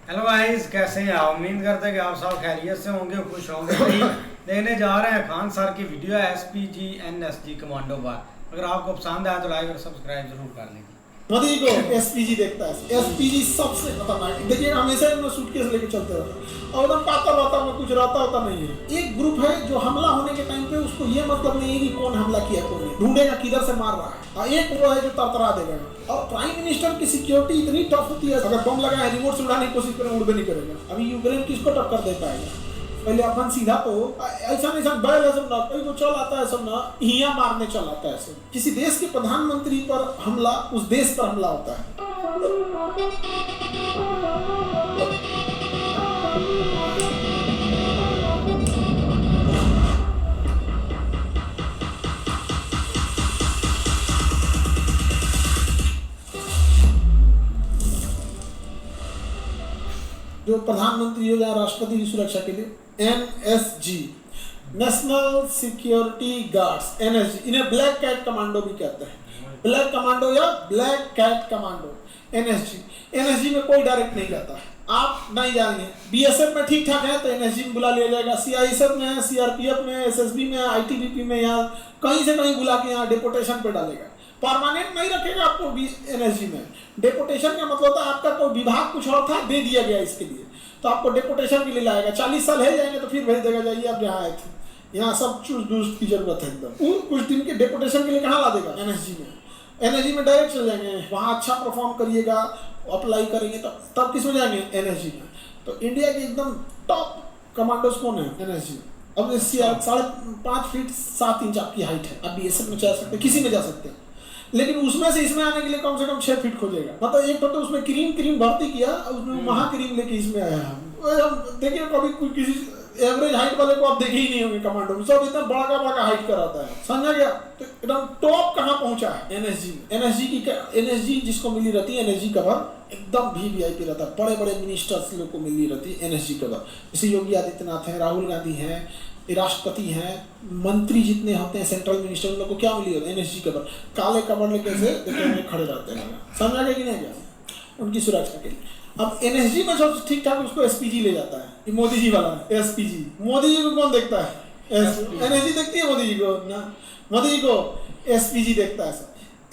Hello guys, कैसे हैं आप? उम्मीद करते हैं कि आप सब खैरियत से होंगे, खुश होंगे। भाई देखने जा रहे हैं खान सर की वीडियो है SPG NSG कमांडो पर। अगर आपको पसंद आए तो लाइक और सब्सक्राइब जरूर कर लीजिए। मोदी को एसपीजी देखता है। एसपीजी सबसे खतरनाक। देखिए हमेशा इन्होंने सूटकेस लेके चलते रहते हैं और एकदम पाता वाता में कुछ रहता होता नहीं है। एक ग्रुप है जो हमला होने के टाइम पे उसको ये मतलब नहीं है कि कौन हमला किया, कौन नहीं ढूंढेगा, किधर से मार रहा है। और एक वो है जो तरतरा देगा। और प्राइम मिनिस्टर की सिक्योरिटी इतनी टफ होती है, अगर बम लगा है रिमोट से उड़ाने की कोशिश करें उड़ भी नहीं करेगा। अभी यूक्रेन किसको टक्कर दे पाएगा? पहले अपन सीधा तो ऐसा नहीं सब बैल है सब ना कोई को चल आता है, सब ना हिया मारने चल आता है। सब किसी देश के प्रधानमंत्री पर हमला उस देश पर हमला होता है। जो प्रधानमंत्री हो या राष्ट्रपति की सुरक्षा के लिए NSG, national security guards, NSG, इन्हें ब्लैक कैट कमांडो भी कहते हैं। ब्लैक कमांडो या ब्लैक कैट कमांडो NSG में कोई डायरेक्ट नहीं जाता, आप नहीं जाएंगे। BSF में ठीक ठाक है तो NSG में बुला लिया जाएगा। CISF में, CRPF में, SSB में, ITBP में, यहाँ कहीं से कहीं बुला के यहाँ डिपोटेशन पे डालेगा। परमानेंट नहीं रखेगा आपको NSG में। डेपोटेशन का मतलब होता है आपका कोई विभाग कुछ और था, दे दिया गया इसके लिए, तो आपको डेपोटेशन के लिए लाएगा। 40 साल है जाएंगे तो फिर भेज देगा, जाइए आप यहाँ आए थे, यहाँ सब चूस दूस की जरूरत है एकदम। कुछ दिन के डेपोटेशन के लिए कहाँ ला देगा? NSG में। NSG में डायरेक्ट चल जाएंगे, वहाँ अच्छा परफॉर्म करिएगा, अप्लाई करेंगे तब किस में जाएंगे? NSG में। तो इंडिया के एकदम टॉप कमांडोज कौन है? NSG। अब 5.5 फीट 7 इंच आपकी हाइट है, आप BSF में जा सकते हैं, किसी में जा सकते हैं, लेकिन उसमें से इसमें आने के लिए कम से कम 6 फीट खोजेगा। मतलब एक तो उसमें क्रीम भर्ती किया, उसमें महाक्रीम लेके इसमें आया। देखिए कभी किसी एवरेज हाइट वाले को आप देखे ही नहीं होंगे कमांडो में, सब इतना बड़ा हाइट का रहता है, समझा गया? तो एकदम टॉप कहाँ पहुंचा है? NSG में। NSG जिसको मिली रहती है NSG कवर एकदम VIP रहता है। बड़े बड़े मिनिस्टर्स लोग को मिली रहती है NSG कवर, जैसे योगी आदित्यनाथ है, राहुल गांधी है, राष्ट्रपति हैं, मंत्री जितने होते हैं, सेंट्रल मिनिस्टर, उन लोग को क्या मिली होती है? NSG cover. काले कवर लेके से देखिए खड़े रहते हैं, समझा गया कि नहीं गया? उनकी सुरक्षा के लिए। अब NSG में सब ठीक ठाक उसको SPG ले जाता है। ये मोदी जी वाला है SPG। मोदी जी को कौन देखता है? NSG देखती है मोदी जी को ना, मोदी जी को SPG देखता है।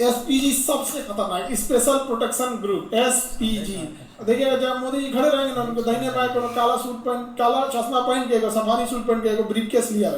SPG सबसे खतरनाक स्पेशल प्रोटेक्शन ग्रुप SPG। देखिएगा जब मोदी जी खड़े रहेंगे ना, उनको दाहिने बाएं को काला सूट पहन, काला चश्मा पहन के, सफारी सूट पहन के, ब्रीफकेस लिया है,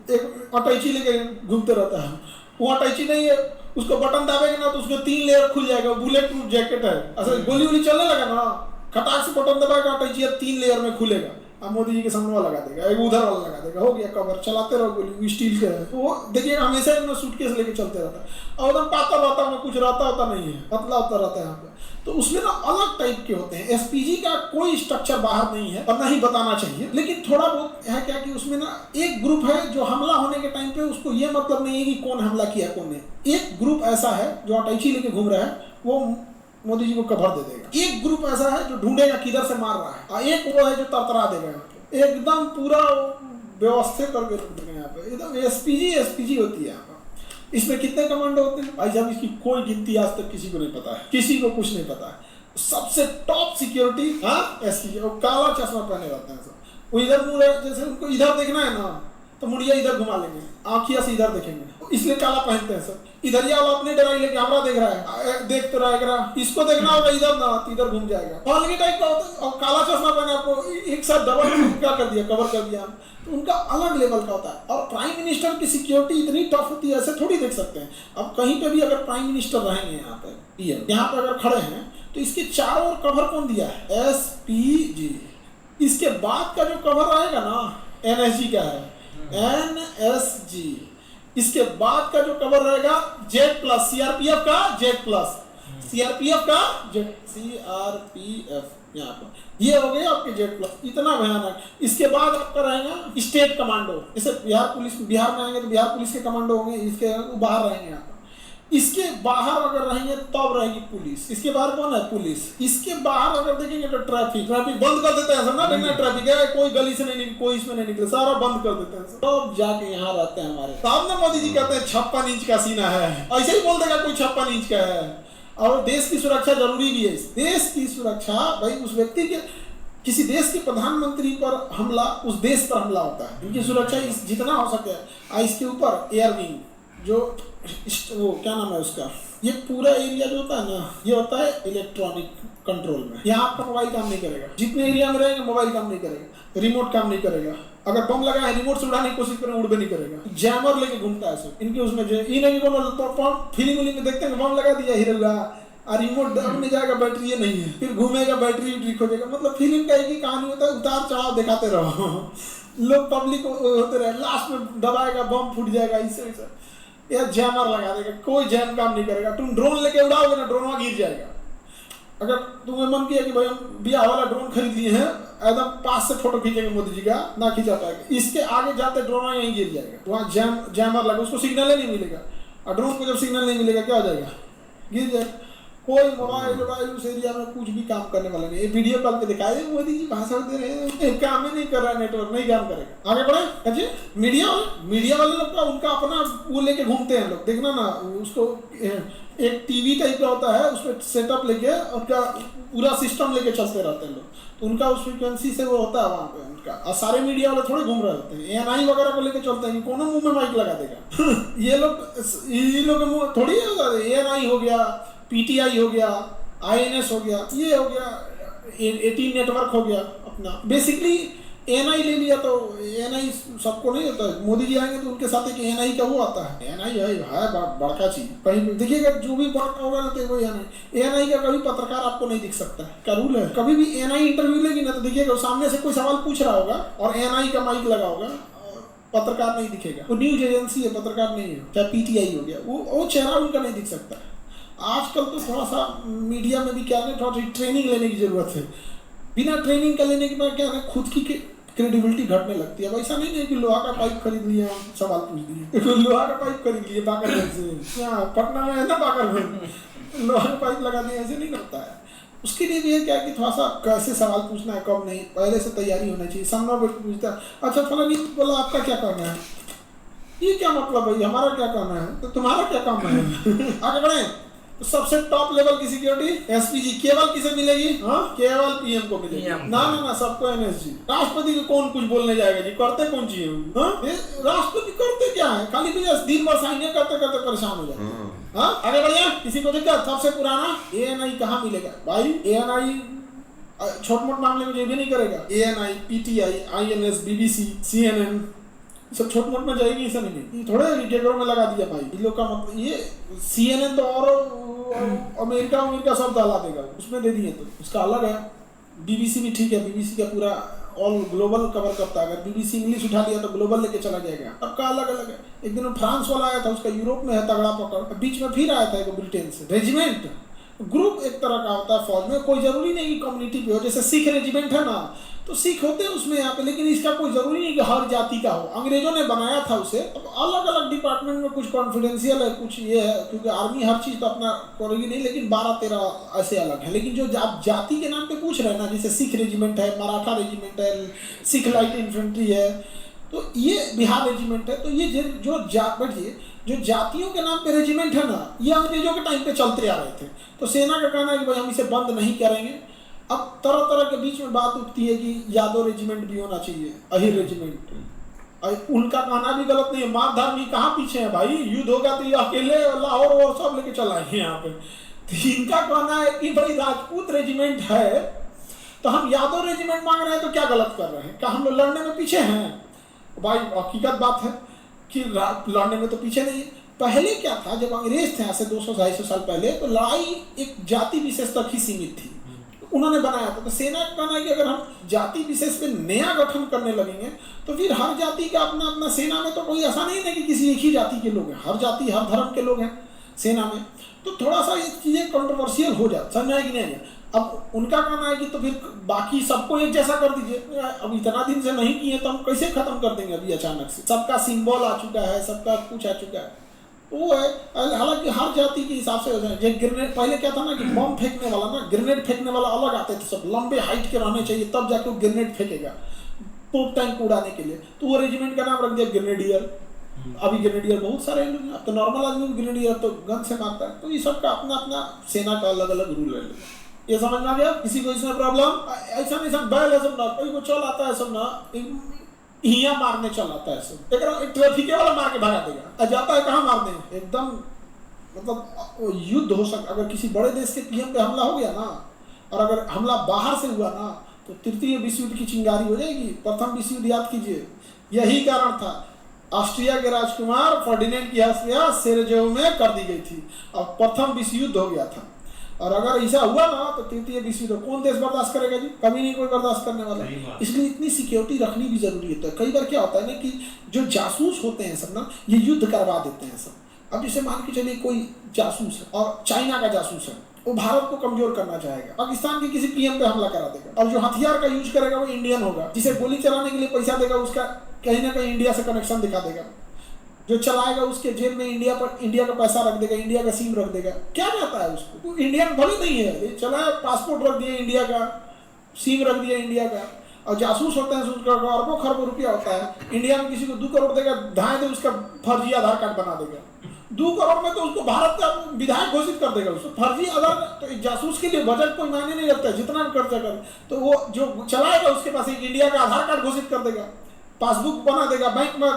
एक अटैची लेके घूमते रहता है। वो अटैची नहीं है, उसको बटन दाबेगा ना तो उसको 3 लेयर खुल जाएगा। बुलेट प्रूफ जैकेट है, ऐसा गोली वोली चलने लगा ना, खटाक से बटन दबाएगा, अटैची 3 लेयर में खुलेगा। अब मोदी जी के सामने वाला लगा देगा, एक उधर वाला लगा देगा, हो गया कवर। चलाते रहो गोली, स्टील के है वो। देखिए हमेशा इन्होंने सूटकेस लेके चलते रहता है और एकदम पाता वाता में कुछ रहता होता नहीं है, पतला होता रहता है यहाँ पे। तो उसमें ना अलग टाइप के होते हैं। SPG का कोई स्ट्रक्चर बाहर नहीं है और नहीं बताना चाहिए, लेकिन थोड़ा बहुत है क्या कि उसमें ना एक ग्रुप है जो हमला होने के टाइम पे उसको ये मतलब नहीं है कि कौन हमला किया कौन नहीं। एक ग्रुप ऐसा है जो अटैची लेके घूम रहा है, वो मोदी जी को कवर दे देगा। एक ग्रुप ऐसा है जो ढूंढेगा किधर से मार रहा है, और एक वो है जो तरतरा देगा। एकदम पूरा व्यवस्थित करके रख देंगे यहाँ पे, एकदम SPG होती है यहाँ पर। इसमें कितने कमांडो होते हैं भाई साहब? इसकी कोई गिनती आज तक किसी को नहीं पता है, किसी को कुछ नहीं पता है। सबसे टॉप सिक्योरिटी SPG। और काला चश्मा पहने रहते हैं सब। वो इधर मुड़ जैसे उनको इधर देखना है ना तो मुड़िया इधर घुमा लेंगे, आँखिया से इधर देखेंगे, इसलिए काला पहनते हैं सब। इधर ही वाला अपने डराई लेके हमारा देख रहा है, देख तो रहेगा, इसको देखना होगा इधर ना तो इधर घूम जाएगा। पालगी टाइप का होता है। और काला चश्मा पहने आपको एक साथ डबल क्या कर दिया, कवर कर दिया, तो उनका अलग लेवल का होता है। और प्राइम मिनिस्टर की सिक्योरिटी इतनी टफ होती है, ऐसे थोड़ी देख सकते हैं। अब कहीं पे भी अगर प्राइम मिनिस्टर रहेंगे यहाँ पे अगर खड़े हैं तो इसके चारों ओर कवर कौन दिया है? SPG। इसके बाद का जो कवर रहेगा ना NSG का है, NSG। इसके बाद का जो कवर रहेगा Z+, CRPF का Z+, CRPF का CRPF, यहाँ पर ये हो गया आपके Z+। इतना भयानक। इसके बाद आपका रहेगा स्टेट कमांडो। जैसे बिहार पुलिस, बिहार में आएंगे तो बिहार पुलिस के कमांडो होंगे, इसके बाहर रहेंगे यहाँ पर। इसके बाहर अगर रहेंगे तब रहेगी पुलिस। इसके बाहर कौन है? पुलिस। इसके बाहर अगर देखेंगे तो ट्रैफिक बंद कर देते हैं सब ना, देखना ट्रैफिक है, कोई गली से नहीं निकले, कोई इसमें नहीं निकले, सारा बंद कर देते हैं सब। तो जाके यहाँ रहते हैं हमारे सामने। मोदी जी कहते हैं 56 इंच का सीना है, ऐसे ही बोल देगा कोई 56 इंच का है। और देश की सुरक्षा जरूरी भी है। देश की सुरक्षा भाई उस व्यक्ति के किसी देश के प्रधानमंत्री पर हमला, उस देश पर हमला होता है, इनकी सुरक्षा जितना हो सके। इसके ऊपर एयर विंग, जो वो क्या नाम है उसका, ये पूरा एरिया जो होता है ना, ये होता है इलेक्ट्रॉनिक कंट्रोल में। यहाँ आपका मोबाइल काम नहीं करेगा, जितने एरिया में रहेंगे मोबाइल काम नहीं करेगा, रिमोट काम नहीं करेगा। अगर बम लगा है, रिमोट से उड़ाने की कोशिश करें, उड़ भी नहीं करेगा। जैमर लेके घूमता है सब इनके उसमें। जो इन्हें फिल्म में देखते हैं, बम लगा दिया हिरेगा, और रिमोट दब नहीं जाएगा, बैटरी नहीं है, फिर घूमेगा, बैटरी ठीक हो जाएगा। मतलब फिल्म का एक ही कहानी होता है, उतार चढ़ाव दिखाते रहो, लोग पब्लिक होते रहे, लास्ट में दबाएगा, बम फूट जाएगा, इससे या जैमर लगा देगा, कोई जैम काम नहीं करेगा। तुम ड्रोन लेके उड़ाओगे ना, ड्रोन गिर जाएगा। अगर तुम्हें मन किया कि भाई हम बिया वाला ड्रोन खरीद लिए हैं, एकदम पास से फोटो खींचेंगे मोदी जी का, ना खींचा पाएगा, इसके आगे जाते ड्रोन यहीं गिर जाएगा। वहाँ जैमर लगा, उसको सिग्नल ही नहीं मिलेगा, और ड्रोन को जब सिग्नल नहीं मिलेगा क्या हो जाएगा, गिर जाएगा। कोई मोबाइल उस एरिया में कुछ भी काम करने वाला नहीं। वीडियो कॉल पे दिखाए मोदी जी भाषण दे रहे हैं, काम ही नहीं कर रहा है, नेटवर्क नहीं काम करेगा। आगे बढ़े। अच्छा, मीडिया वाले लोग का उनका अपना वो लेके घूमते हैं लोग, देखना ना, उसको एक टीवी टाइप का होता है, उसमें सेटअप लेके उनका पूरा सिस्टम लेके चलते रहते हैं लोग, तो उनका उस फ्रिक्वेंसी से वो होता है वहाँ पे उनका। और सारे मीडिया वाले थोड़े घूम रहे होते हैं, ANI वगैरह को लेके चलते हैं, कौन मुंह में माइक लगा देगा ये लोग मुंह थोड़ी होता है। ANI हो गया, PTI हो गया, INS हो गया, ये हो गया, 18 नेटवर्क हो गया अपना। बेसिकली ANI ले लिया तो ANI सबको नहीं होता है। मोदी जी आएंगे तो उनके साथ एक ANI का वो आता है, ANI है बड़का चीज। कहीं भी देखिएगा, जो भी बड़का होगा ना तो वो ANI का कभी पत्रकार आपको नहीं दिख सकता है, क्या रूल है। कभी भी ANI इंटरव्यू लेगी ना तो देखिएगा सामने से कोई सवाल पूछ रहा होगा और ANI का माइक लगा होगा, पत्रकार नहीं दिखेगा। वो न्यूज एजेंसी है, पत्रकार नहीं है। चाहे PTI हो गया, वो चेहरा उनका नहीं दिख सकता। आजकल तो थोड़ा सा मीडिया में भी क्या है, थोड़ा सी ट्रेनिंग लेने की जरूरत है। बिना ट्रेनिंग का लेने के बाद क्या है, खुद की क्रेडिबिलिटी घटने लगती है। ऐसा नहीं है कि लोहा का पाइप खरीद लिया, सवाल पूछ दिए, लोहा का पाइप खरीद लिए बाकरगंज से, पटना में है ना बाकरगंज, लोहा का पाइप लगा दिया, ऐसे नहीं होता है। उसके लिए भी है क्या कि थोड़ा सा कैसे सवाल पूछना है, कब नहीं, पहले से तैयारी होना चाहिए। सामने बैठ पूछता है, अच्छा फलानी बोला आपका क्या करना है, ये क्या मतलब भाई, हमारा क्या करना है, तो तुम्हारा क्या काम है आगे बढ़े। सबसे टॉप लेवल की सिक्योरिटी SPG केवल किसे मिलेगी, हाँ केवल PM को मिलेगी। ना सबको NSG। राष्ट्रपति को कौन कुछ बोलने जाएगा जी, करते कौन चाहिए, हाँ राष्ट्रपति करते क्या है, खाली दिन भर साइन करते करते परेशान हो जाते हैं। हाँ आगे बढ़िया, किसी को दिक्कत। सबसे पुराना ANI कहाँ मिलेगा भाई, ANI छोट मोट मामले में जो भी नहीं करेगा, ANI, PTI, INS, BBC, CNN सब छोट मोट में जाएगी, ऐसा नहीं थोड़े केकरों में लगा दिया भाई। इन लोग का मतलब ये CNN तो और अमेरिका सब डाला देगा, उसमें दे दिए तो उसका अलग है। BBC भी ठीक है, BBC का पूरा ऑल ग्लोबल कवर करता है। अगर BBC इंग्लिश उठा लिया तो ग्लोबल लेके चला जाएगा, सबका अलग अलग है। एक दिन फ्रांस वाला आया था, उसका यूरोप में है तगड़ा पकड़, बीच में फिर आया था एक ब्रिटेन से। रेजिमेंट ग्रुप एक तरह का होता है फौज में, कोई जरूरी नहीं कि कम्युनिटी पे हो। जैसे सिख रेजिमेंट है ना, तो सिख होते हैं उसमें यहाँ पे, लेकिन इसका कोई जरूरी नहीं कि हर जाति का हो। अंग्रेजों ने बनाया था उसे। अब अलग अलग डिपार्टमेंट में कुछ कॉन्फिडेंशियल है, कुछ ये है, क्योंकि आर्मी हर चीज तो अपना करेगी नहीं, लेकिन 12-13 ऐसे अलग है। लेकिन जो आप जाति के नाम पे पूछ रहे हैं ना, जैसे सिख रेजिमेंट है, मराठा रेजिमेंट है, सिख लाइट इन्फेंट्री है, तो ये बिहार रेजिमेंट है। तो ये जो जातियों के नाम पे रेजिमेंट है ना, ये अंग्रेजों के टाइम पे चलते आ रहे थे। तो सेना का कहना है कि भाई हम इसे बंद नहीं करेंगे। अब तरह तरह के बीच में बात उठती है कि यादव रेजिमेंट भी होना चाहिए, अहिर रेजिमेंट। उनका कहना भी गलत नहीं है, मार धार्मी कहाँ पीछे है भाई, युद्ध होगा तो ये अकेले लाहौर और सब लेके चलाएंगे यहाँ पे। तो इनका कहना है कि भाई राजपूत रेजिमेंट है तो हम यादव रेजिमेंट मांग रहे हैं, तो क्या गलत कर रहे हैं, क्या हम लोग लड़ने में पीछे हैं? भाई हकीकत बात है कि लड़ने में तो पीछे नहीं है। पहले क्या था, जब अंग्रेज थे ऐसे 200-250 साल पहले, तो लड़ाई एक जाति विशेष तक ही सीमित थी, उन्होंने बनाया था। तो सेना का कहना है कि अगर हम जाति विशेष पे नया गठन करने लगेंगे तो फिर हर जाति का अपना अपना, सेना में तो कोई ऐसा नहीं है कि किसी एक ही जाति के लोग हैं, हर जाति हर धर्म के लोग हैं सेना में। तो थोड़ा सा ये चीजें कंट्रोवर्शियल हो जाती, समझ आए कि नहीं? अब उनका कहना है कि तो फिर बाकी सबको एक जैसा कर दीजिए। अब इतना दिन से नहीं किए तो हम कैसे खत्म कर देंगे अभी अचानक से? सबका सिंबल आ चुका है, सबका कुछ आ चुका है, वो है। हालांकि हर जाति के हिसाब से हो जाए। ग्रेनेड पहले क्या था ना कि बम फेंकने वाला ना, ग्रेनेड फेंकने वाला अलग आते थे, सब लंबे हाइट के रहने चाहिए, तब जाके वो ग्रेनेड फेंकेगा तोप टैंक उड़ाने के लिए। तो वो रेजिमेंट का नाम रख दिया ग्रेनेडियर। अभी ग्रेनेडियर बहुत सारे लोग हैं, अब तो नॉर्मल आदमी ग्रेनेडियर तो गन से मारता है। तो ये सबका अपना अपना सेना का अलग अलग रूल है। ये समझ में आ गया? किसी को इसमें प्रॉब्लम? ऐसा नहीं सब बैल है सब ना, कोई को चल आता है सब ना, हिया मारने चल आता है सब, एक ट्रैफिक वाला मार के भगा देगा, जाता है कहाँ मारने, एकदम मतलब युद्ध हो सकता। अगर किसी बड़े देश के पीएम पे हमला हो गया ना, और अगर हमला बाहर से हुआ ना, तो तृतीय विश्व युद्ध की चिंगारी हो जाएगी। प्रथम विश्व युद्ध याद कीजिए, यही कारण था, ऑस्ट्रिया के राजकुमार फर्डिनेंड की हत्या सेरेजेवो में कर दी गई थी और प्रथम विश्व युद्ध हो गया था। और अगर ऐसा हुआ ना तो तृतीय विश्व युद्ध कौन देश बर्दाश्त करेगा जी? कभी नहीं कोई बर्दाश्त करने वाला। इसलिए इतनी सिक्योरिटी रखनी भी जरूरी है। तो कई बार क्या होता है ना कि जो जासूस होते हैं सब ना, ये युद्ध करवा देते हैं सब। अब जैसे मान के चलिए कोई जासूस है और चाइना का जासूस है, वो भारत को कमजोर करना चाहेगा, पाकिस्तान के किसी पीएम पे हमला करा देगा, और जो हथियार का यूज करेगा वो इंडियन होगा, जिसे गोली चलाने के लिए पैसा देगा उसका कहीं ना कहीं इंडिया से कनेक्शन दिखा देगा, जो चलाएगा उसके जेब में इंडिया का पैसा रख देगा, इंडिया का सिम रख देगा। क्या जाता है उसको? वो इंडियन भले नहीं है, चला पासपोर्ट रख दिया इंडिया का, सिम रख दिया इंडिया का, और जासूस होते हैं उसका अरबों खरबों रुपया होता है। इंडिया में किसी को 2 करोड़ देगा, ढाई दे उसका फर्जी आधार कार्ड बना देगा। 2 करोड़ में तो उसको भारत का विधायक घोषित कर देगा, उसको फर्जी आधार। तो जासूस के लिए बजट कोई मायने नहीं रखता है, जितना भी खर्चा कर, तो वो जो चलाएगा उसके पास एक इंडिया का आधार कार्ड घोषित कर देगा, पासबुक बना देगा। बैंक में,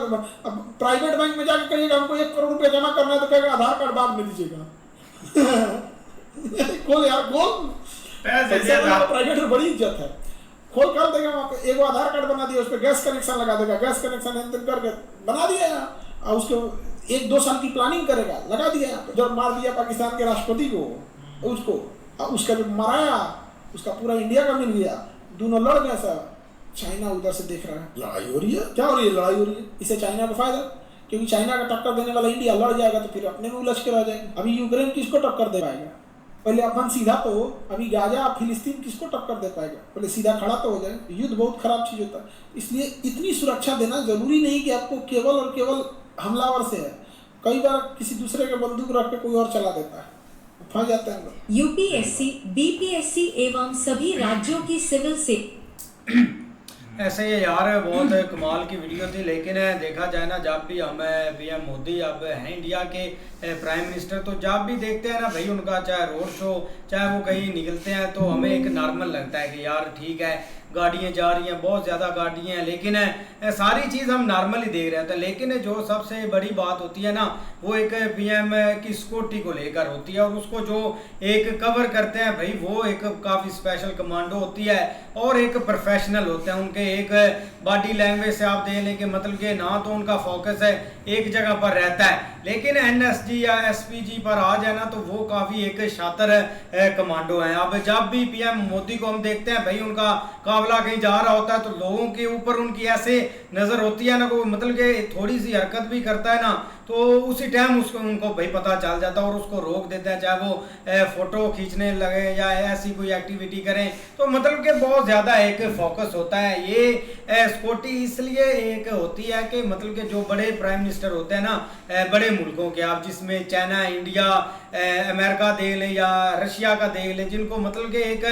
प्राइवेट बैंक में जाकर कहिएगा हमको 1 करोड़ रुपया जमा करना है, तो कहेगा आधार कार्ड बाद में दीजिएगा। खोल यार खोल, प्राइवेट में बड़ी इज्जत है, खोल कर देगा वहाँ पे। एक आधार कार्ड बना दिया, उस पर गैस कनेक्शन लगा देगा, गैस कनेक्शन करके बना दिया यहाँ, और उसको 1-2 साल की प्लानिंग करेगा, लगा दिया यहाँ पे। जब मार दिया पाकिस्तान के राष्ट्रपति को, उसको उसका जो मराया उसका पूरा इंडिया का मिल गया, दोनों लड़ गए सब। चाइना उधर से देख रहा है, लड़ाई हो रही है, क्या हो रही है? लड़ाई हो रही है। इससे चाइना को फायदा, क्योंकि चाइना का टक्कर देने वाला इंडिया लड़ जाएगा तो फिर अपने में उलझ के रह जाएंगे। अभी यूक्रेन किसको टक्कर दे पाएगा? पहले अपन सीधा तो, अभी गाजा फिलिस्तीन किसको टक्कर दे पाएगा? पहले सीधा खड़ा तो हो जाए। युद्ध बहुत खराब चीज होता है, इसलिए इतनी सुरक्षा देना जरूरी नहीं कि आपको केवल और केवल हमलावर से है। कई बार किसी दूसरे के बंदूक रख के कोई और चला देता है, फंस जाते हैं लोग। यूपीएससी, बीपीएससी एवं सभी राज्यों की सिविल से ऐसे ही यार बहुत कमाल की वीडियो थी। लेकिन देखा जाए ना, जब भी हम पीएम मोदी अब हैं इंडिया के प्राइम मिनिस्टर, तो जब भी देखते हैं ना भाई उनका चाहे रोड शो, चाहे वो कहीं निकलते हैं, तो हमें एक नॉर्मल लगता है कि यार ठीक है गाड़ियाँ जा रही हैं, बहुत ज़्यादा गाड़ियाँ हैं, लेकिन सारी चीज़ हम नॉर्मली देख रहे थे। लेकिन जो सबसे बड़ी बात होती है ना, वो एक पीएम की सिक्योरिटी को लेकर होती है, और उसको जो एक कवर करते हैं भाई, वो एक काफ़ी स्पेशल कमांडो होती है और एक प्रोफेशनल होते हैं। उनके एक बॉडी लैंग्वेज से आप देख लें कि मतलब कि ना तो उनका फोकस है एक जगह पर रहता है, लेकिन एनएसजी या एसपीजी पर आ जाए ना तो वो काफ़ी एक शातिर कमांडो हैं। अब जब भी पीएम मोदी को हम देखते हैं भाई, उनका काफिला कहीं जा रहा होता है तो लोगों के ऊपर उनकी ऐसे नज़र होती है ना, को मतलब कि थोड़ी सी हरकत भी करता है ना, तो उसी टाइम उसको उनको भाई पता चल जाता है और उसको रोक देते हैं, चाहे वो फोटो खींचने लगे या ऐसी कोई एक्टिविटी करें। तो मतलब कि बहुत ज़्यादा एक फोकस होता है। ये सिक्योरिटी इसलिए एक होती है कि मतलब कि जो बड़े प्राइम मिनिस्टर होते हैं ना बड़े मुल्कों के, आप जिसमें चाइना, इंडिया, अमेरिका देख लें या रशिया का देख लें, जिनको मतलब कि एक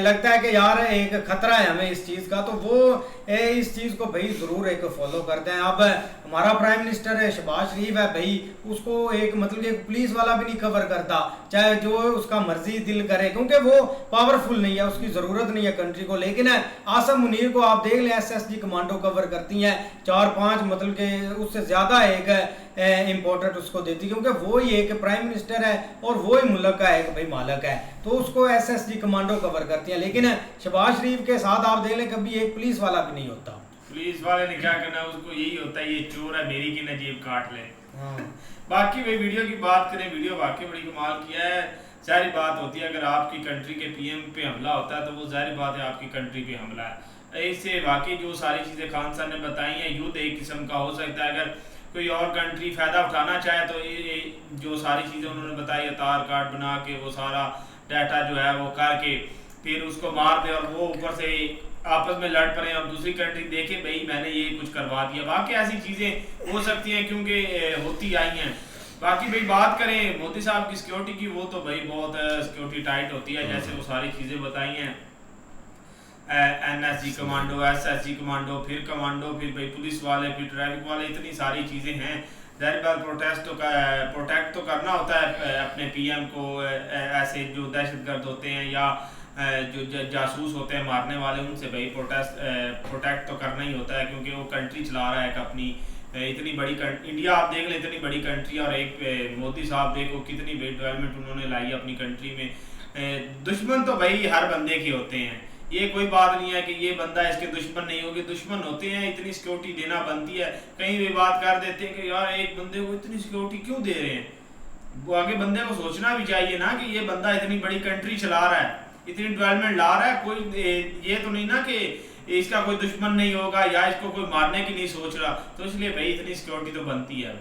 लगता है कि यार एक खतरा है हमें इस चीज़ का, तो वो इस चीज़ को भाई ज़रूर एक फॉलो करते हैं। अब हमारा प्राइम मिनिस्टर शहबाज शरीफ है भाई, उसको एक मतलब कि पुलिस वाला भी नहीं कवर करता, चाहे जो उसका मर्जी दिल करे, क्योंकि वो पावरफुल नहीं है, उसकी ज़रूरत नहीं है कंट्री को। लेकिन आसम मुनीर को आप देख लें, एसएसजी कमांडो कवर करती हैं, 4-5 मतलब कि उससे ज़्यादा एक इम्पोर्टेंट उसको देती, क्योंकि वो ही एक प्राइम मिनिस्टर है और वो ही मुल्क का एक भाई मालक है, तो उसको एसएसजी कमांडो कवर करती है। लेकिन शहबाज शरीफ के साथ आप देख लें कभी एक पुलिस वाला भी नहीं होता। पुलिस वाले ने क्या करना, उसको यही होता है ये चोर है मेरी की न जेब काट ले। हाँ। बाकी भाई वीडियो की बात करें, वीडियो वाकई बड़ी कमाल किया है। जाहिर बात होती है अगर आपकी कंट्री के पीएम पे हमला होता है तो वो जाहिर बात है आपकी कंट्री पे हमला है। इससे वाकई जो सारी चीज़ें खान साहब ने बताई हैं, युद्ध एक किस्म का हो सकता है। अगर कोई और कंट्री फ़ायदा उठाना चाहे तो ये जो सारी चीज़ें उन्होंने बताई, आधार कार्ड बना के वो सारा डाटा जो है वो करके फिर उसको मार दे और वो ऊपर से आपस में लड़ पड़े और दूसरी कंट्री देखे भाई मैंने ये कुछ करवा दिया। बाकी ऐसी चीज़ें हो सकती हैं क्योंकि होती आई हैं। बाकी भाई बात करें मोदी साहब की सिक्योरिटी की, वो तो भाई बहुत सिक्योरिटी टाइट होती है, जैसे वो सारी चीज़ें बताई हैं। एनएसजी कमांडो, एसएसजी कमांडो, फिर कमांडो, फिर भाई पुलिस वाले, फिर ट्रैफिक वाले, इतनी सारी चीज़ें हैं। जाहिर बात प्रोटेक्ट तो करना होता है अपने पीएम को, ऐसे जो दहशतगर्द होते हैं या जो जासूस होते हैं मारने वाले, उनसे भाई प्रोटेक्ट तो करना ही होता है, क्योंकि वो कंट्री चला रहा है एक अपनी इतनी बड़ी इंडिया आप देख लें, इतनी बड़ी कंट्री, और एक मोदी साहब देखो कितनी बड़ी डेवलपमेंट उन्होंने लाई अपनी कंट्री में। दुश्मन तो भाई हर बंदे के होते हैं, ये कोई बात नहीं है कि ये बंदा इसके दुश्मन नहीं होगी, दुश्मन होते हैं, इतनी सिक्योरिटी देना बनती है। कहीं भी बात कर देते हैं कि यार एक बंदे को इतनी सिक्योरिटी क्यों दे रहे हैं, वो आगे बंदे को सोचना भी चाहिए ना कि ये बंदा इतनी बड़ी कंट्री चला रहा है, इतनी डेवलपमेंट ला रहा है, कोई ये तो नहीं ना कि इसका कोई दुश्मन नहीं होगा या इसको कोई मारने की नहीं सोच रहा, तो इसलिए भाई इतनी सिक्योरिटी तो बनती है।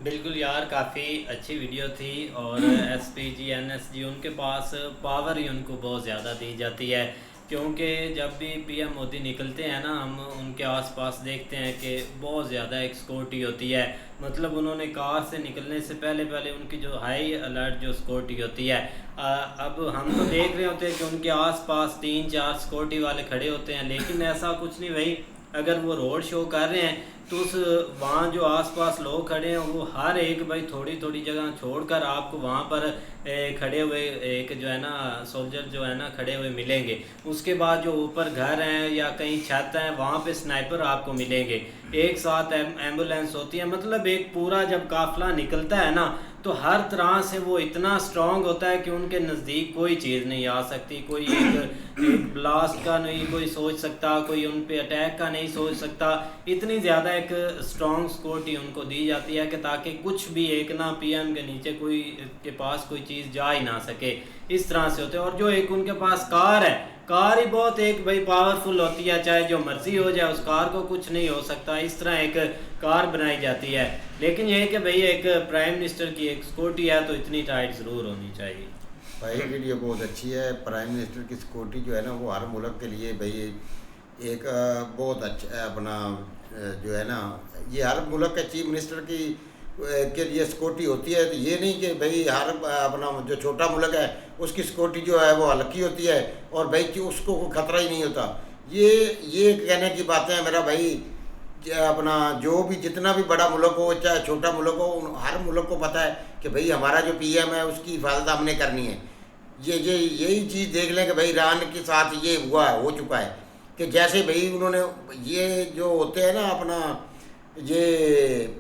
बिल्कुल यार, काफ़ी अच्छी वीडियो थी, और SPG NSG उनके पास पावर ही उनको बहुत ज़्यादा दी जाती है, क्योंकि जब भी PM मोदी निकलते हैं ना, हम उनके आसपास देखते हैं कि बहुत ज़्यादा एक सिक्योरिटी होती है। मतलब उन्होंने कार से निकलने से पहले उनकी जो हाई अलर्ट जो सिक्योरिटी होती है, अब हम तो देख रहे होते हैं कि उनके आसपास 3-4 सिक्योरिटी वाले खड़े होते हैं, लेकिन ऐसा कुछ नहीं भाई। अगर वो रोड शो कर रहे हैं तो उस वहाँ जो आसपास लोग खड़े हैं वो हर एक भाई थोड़ी थोड़ी जगह छोड़कर आपको वहाँ पर खड़े हुए एक जो है ना सोल्जर जो है ना खड़े हुए मिलेंगे। उसके बाद जो ऊपर घर हैं या कहीं छत हैं वहाँ पे स्नाइपर आपको मिलेंगे, एक साथ एम्बुलेंस होती है। मतलब एक पूरा जब काफिला निकलता है ना तो हर तरह से वो इतना स्ट्रॉन्ग होता है कि उनके नज़दीक कोई चीज़ नहीं आ सकती, कोई एक ब्लास्ट का नहीं कोई सोच सकता, कोई उन पे अटैक का नहीं सोच सकता। इतनी ज़्यादा एक स्ट्रॉन्ग सिक्योरिटी उनको दी जाती है कि ताकि कुछ भी एक ना PM के नीचे कोई के पास कोई चीज़ जा ही ना सके, इस तरह से होते हैं। और जो एक उनके पास कार है, कार ही बहुत एक भाई पावरफुल होती है, चाहे जो मर्जी हो जाए उस कार को कुछ नहीं हो सकता, इस तरह एक कार बनाई जाती है। लेकिन ये कि भाई एक प्राइम मिनिस्टर की एक सिक्योरिटी है तो इतनी टाइट ज़रूर होनी चाहिए। भाई वीडियो बहुत अच्छी है। प्राइम मिनिस्टर की सिक्योरिटी जो है ना वो हर मुल्क के लिए भाई एक बहुत अच्छा अपना जो है ना, ये हर मुल्क के चीफ मिनिस्टर की के लिए सिक्योरिटी होती है। तो ये नहीं कि भाई हर अपना जो छोटा मुल्क है उसकी सिक्योरिटी जो है वो हल्की होती है और भाई कि उसको कोई खतरा ही नहीं होता। ये कहने की बातें हैं मेरा भाई, अपना जो भी जितना भी बड़ा मुल्क हो चाहे छोटा मुल्क हो, हर मुल्क को पता है कि भाई हमारा जो PM है उसकी हिफाजत हमने करनी है। यही चीज़ देख लें कि भाई ईरान के साथ ये हो चुका है कि जैसे भाई उन्होंने ये जो होते हैं ना अपना ये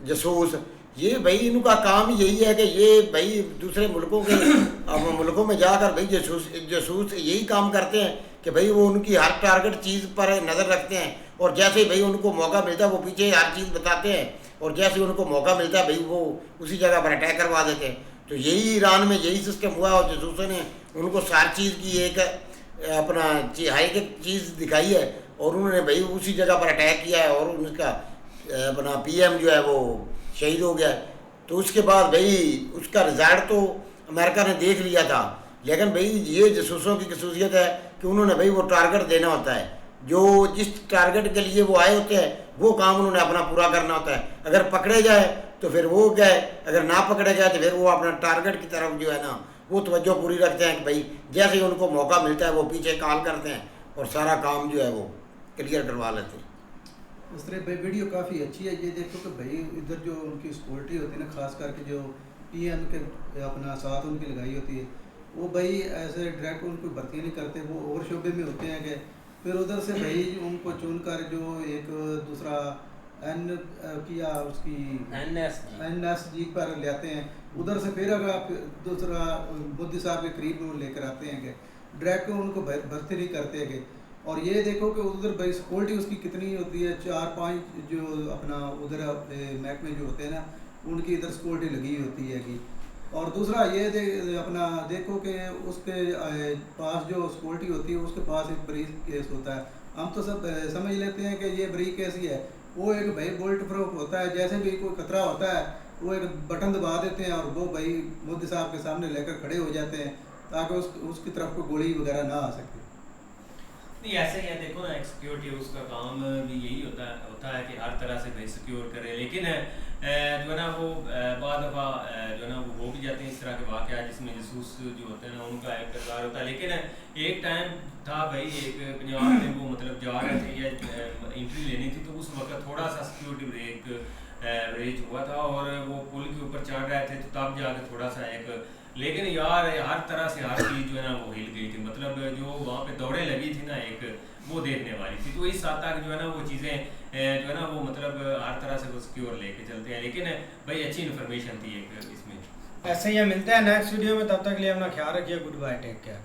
जासूस, ये भाई इनका काम यही है कि ये भाई दूसरे मुल्कों के मुल्कों में जाकर भाई जासूस यही काम करते हैं कि भाई वो उनकी हर टारगेट चीज़ पर नज़र रखते हैं और जैसे भाई उनको मौका मिलता है वो पीछे हर चीज़ बताते हैं और जैसे उनको मौका मिलता है भाई वो उसी जगह पर अटैक करवा देते हैं। तो यही ईरान में यही सिस्टम हुआ और जासूसों ने उनको सारी चीज़ की एक अपना हाई की चीज़ दिखाई है और उन्होंने भाई उसी जगह पर अटैक किया है और उनका अपना PM जो है वो शहीद हो गया। तो उसके बाद भाई उसका रिजल्ट तो अमेरिका ने देख लिया था, लेकिन भाई ये जासूसों की खसूसियत है कि उन्होंने भाई वो टारगेट देना होता है, जो जिस टारगेट के लिए वो आए होते हैं वो काम उन्होंने अपना पूरा करना होता है। अगर पकड़े जाए तो फिर वो गए, अगर ना पकड़े जाए तो फिर वो अपना टारगेट की तरफ जो है ना वो तवज्जो पूरी रखते हैं कि भाई जैसे ही उनको मौका मिलता है वो पीछे कॉल करते हैं और सारा काम जो है वो क्लियर करवा लेते हैं। इस तरह भाई वीडियो काफ़ी अच्छी है। ये देखो कि भाई इधर जो उनकी सिक्योरिटी होती है ना, खास करके जो PM के अपना साथ उनकी लगाई होती है, वो भाई ऐसे डायरेक्ट उनको भर्ती नहीं करते, वो और शोबे में होते हैं कि फिर उधर से भाई उनको चुनकर जो एक दूसरा किया उसकी NSG पर ले आते हैं, उधर से फिर अगर आप दूसरा मोदी साहब के करीब वो लेकर आते हैं कि डायरेक्ट उनको भर्ती नहीं करते हैं। और ये देखो कि उधर भाई सिक्योरिटी उसकी कितनी होती है, 4-5 जो अपना उधर महकमे जो होते हैं ना उनकी इधर सिक्योरिटी लगी होती है कि। और दूसरा ये अपना देखो कि उसके पास जो सिक्योरिटी होती है उसके पास एक ब्रीफ केस होता है। हम तो सब समझ लेते हैं कि ये ब्रीफ केस ही है, वो एक भाई बुलेट प्रूफ होता है, जैसे भी कोई खतरा होता है वो एक बटन दबा देते हैं और वो भाई मोदी साहब के सामने लेकर खड़े हो जाते हैं ताकि उसकी तरफ कोई गोली वगैरह ना आ सके। नहीं ऐसे ही है, देखो ना सिक्योरिटी उसका काम भी यही होता है कि हर तरह से भाई सिक्योर करे। लेकिन जो है ना वो बाद दफ़ा जो है ना वो हो भी जाते हैं इस तरह के वाक़या जिसमें जासूस जो होते हैं ना उनका एक किरदार होता है। लेकिन एक टाइम था भाई एक पंजाब में वो मतलब जा रहे थे या एंट्री लेनी थी, तो उस वक्त थोड़ा सा सिक्योरिटी ब्रेच हुआ था और वो पुल के ऊपर चढ़ रहे थे, तो तब जाकर थोड़ा सा एक लेकिन यार हर तरह से हर चीज़ जो है ना वो हिल गई थी, मतलब जो वहाँ पे दौड़े लगी थी ना एक, वो देखने वाली थी। तो इस हद तक जो है ना वो चीज़ें जो है ना वो मतलब हर तरह से वो सिक्योर लेके चलते हैं। लेकिन भाई अच्छी इन्फॉर्मेशन थी एक इसमें। ऐसे ही हम मिलते हैं नेक्स्ट वीडियो में, तब तक के लिए अपना ख्याल रखिए। Good bye, take care.